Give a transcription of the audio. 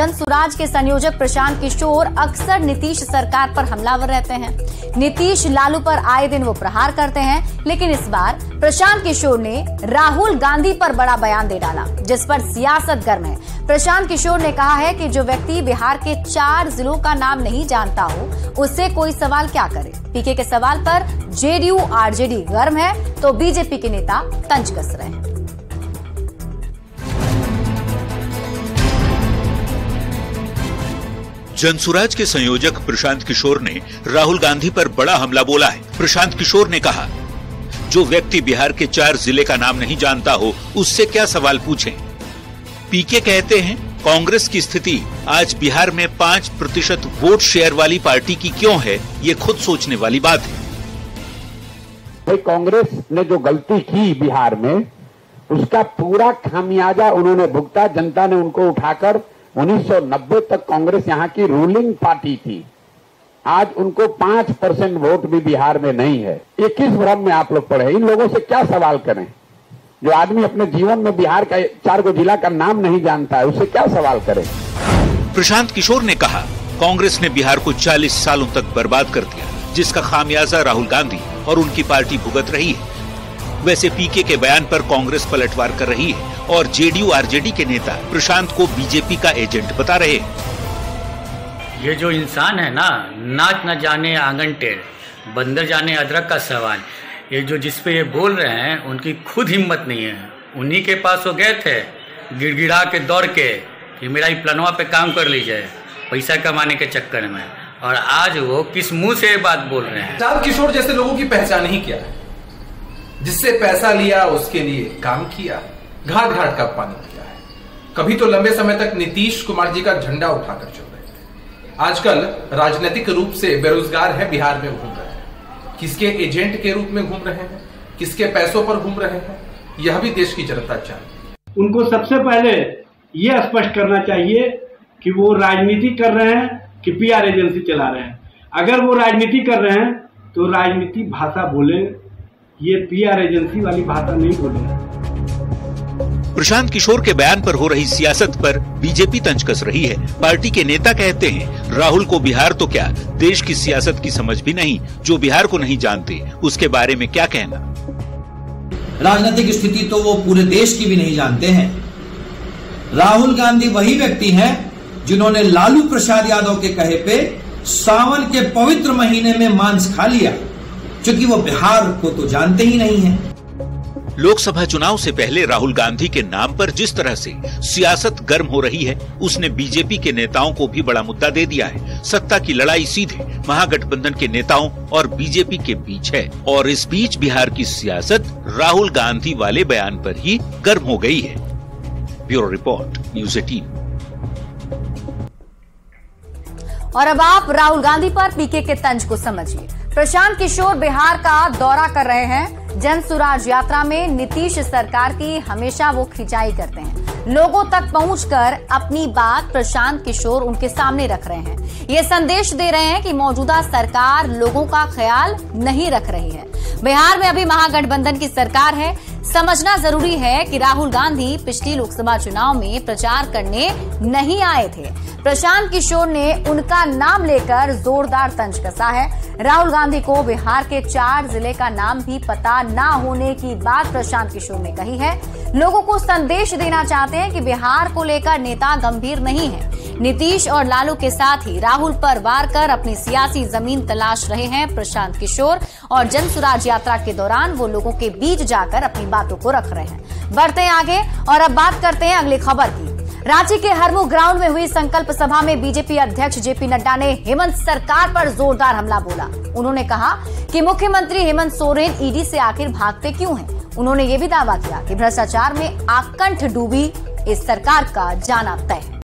जनसुराज के संयोजक प्रशांत किशोर अक्सर नीतीश सरकार पर हमलावर रहते हैं। नीतीश लालू पर आए दिन वो प्रहार करते हैं, लेकिन इस बार प्रशांत किशोर ने राहुल गांधी पर बड़ा बयान दे डाला, जिस पर सियासत गर्म है। प्रशांत किशोर ने कहा है कि जो व्यक्ति बिहार के 4 जिलों का नाम नहीं जानता हो, उससे कोई सवाल क्या करे। पीके के सवाल पर जेडीयू आरजेडी गर्म है, तो बीजेपी के नेता तंज कस रहे हैं। जनसुराज के संयोजक प्रशांत किशोर ने राहुल गांधी पर बड़ा हमला बोला है। प्रशांत किशोर ने कहा, जो व्यक्ति बिहार के 4 जिले का नाम नहीं जानता हो, उससे क्या सवाल पूछें। पीके कहते हैं, कांग्रेस की स्थिति आज बिहार में 5% वोट शेयर वाली पार्टी की क्यों है, ये खुद सोचने वाली बात है। भाई, कांग्रेस ने जो गलती की बिहार में, उसका पूरा खामियाजा उन्होंने भुगता। जनता ने उनको उठाकर 1990 तक कांग्रेस यहाँ की रूलिंग पार्टी थी। आज उनको 5% वोट भी बिहार में नहीं है। ये किस भ्रम में आप लोग पड़े? इन लोगों से क्या सवाल करें? जो आदमी अपने जीवन में बिहार का 4 जिला का नाम नहीं जानता है, उससे क्या सवाल करें? प्रशांत किशोर ने कहा, कांग्रेस ने बिहार को 40 सालों तक बर्बाद कर दिया, जिसका खामियाजा राहुल गांधी और उनकी पार्टी भुगत रही है। वैसे पीके के बयान पर कांग्रेस पलटवार कर रही है और जेडीयू आरजेडी के नेता प्रशांत को बीजेपी का एजेंट बता रहे हैं। ये जो इंसान है ना, नाच न जाने आंगन टेढ़, बंदर जाने अदरक का सवाल, ये जो जिस पे ये बोल रहे हैं, उनकी खुद हिम्मत नहीं है। उन्हीं के पास वो गए थे गिड़गिड़ा के दौड़ के कि मेरा ही प्लानवा पे काम कर लीजिए पैसा कमाने के चक्कर में, और आज वो किस मुंह से ये बात बोल रहे हैं। प्रशांत किशोर जैसे लोगों की पहचान ही क्या है? जिससे पैसा लिया उसके लिए काम किया, घाट घाट का पानी पिया है। कभी तो लंबे समय तक नीतीश कुमार जी का झंडा उठाकर चल रहे थे। आजकल राजनीतिक रूप से बेरोजगार है, बिहार में घूम रहे हैं। किसके एजेंट के रूप में घूम रहे हैं, किसके पैसों पर घूम रहे हैं, यह भी देश की जनता चाहती। उनको सबसे पहले यह स्पष्ट करना चाहिए कि वो राजनीति कर रहे हैं कि पीआर एजेंसी चला रहे हैं। अगर वो राजनीति कर रहे हैं तो राजनीति भाषा बोले, ये पीआर एजेंसी वाली भाषा नहीं बोले। प्रशांत किशोर के बयान पर हो रही सियासत पर बीजेपी तंज कस रही है। पार्टी के नेता कहते हैं, राहुल को बिहार तो क्या, देश की सियासत की समझ भी नहीं। जो बिहार को नहीं जानते, उसके बारे में क्या कहना। राजनीतिक स्थिति तो वो पूरे देश की भी नहीं जानते हैं। राहुल गांधी वही व्यक्ति हैं जिन्होंने लालू प्रसाद यादव के कहे पे सावन के पवित्र महीने में मांस खा लिया, क्योंकि वो बिहार को तो जानते ही नहीं है। लोकसभा चुनाव से पहले राहुल गांधी के नाम पर जिस तरह से सियासत गर्म हो रही है, उसने बीजेपी के नेताओं को भी बड़ा मुद्दा दे दिया है। सत्ता की लड़ाई सीधे महागठबंधन के नेताओं और बीजेपी के बीच है, और इस बीच बिहार की सियासत राहुल गांधी वाले बयान पर ही गर्म हो गई है। Bureau report, news 18। और अब आप राहुल गांधी पर पीके के तंज को समझिए। प्रशांत किशोर बिहार का दौरा कर रहे हैं। जनसुराज यात्रा में नीतीश सरकार की हमेशा वो खिंचाई करते हैं। लोगों तक पहुंचकर अपनी बात प्रशांत किशोर उनके सामने रख रहे हैं। ये संदेश दे रहे हैं कि मौजूदा सरकार लोगों का ख्याल नहीं रख रही है। बिहार में अभी महागठबंधन की सरकार है। समझना जरूरी है कि राहुल गांधी पिछली लोकसभा चुनाव में प्रचार करने नहीं आए थे। प्रशांत किशोर ने उनका नाम लेकर जोरदार तंज कसा है। राहुल गांधी को बिहार के 4 जिले का नाम भी पता ना होने की बात प्रशांत किशोर ने कही है। लोगों को संदेश देना चाहते हैं कि बिहार को लेकर नेता गंभीर नहीं है। नीतीश और लालू के साथ ही राहुल पर वार कर अपनी सियासी जमीन तलाश रहे हैं प्रशांत किशोर, और जनसुराज यात्रा के दौरान वो लोगों के बीच जाकर अपनी बातों को रख रहे हैं। बढ़ते हैं आगे और अब बात करते हैं अगली खबर की। रांची के हरमू ग्राउंड में हुई संकल्प सभा में बीजेपी अध्यक्ष जेपी नड्डा ने हेमंत सरकार पर जोरदार हमला बोला। उन्होंने कहा कि मुख्यमंत्री हेमंत सोरेन ईडी से आखिर भागते क्यों हैं। उन्होंने ये भी दावा किया कि भ्रष्टाचार में आकंठ डूबी इस सरकार का जाना तय है।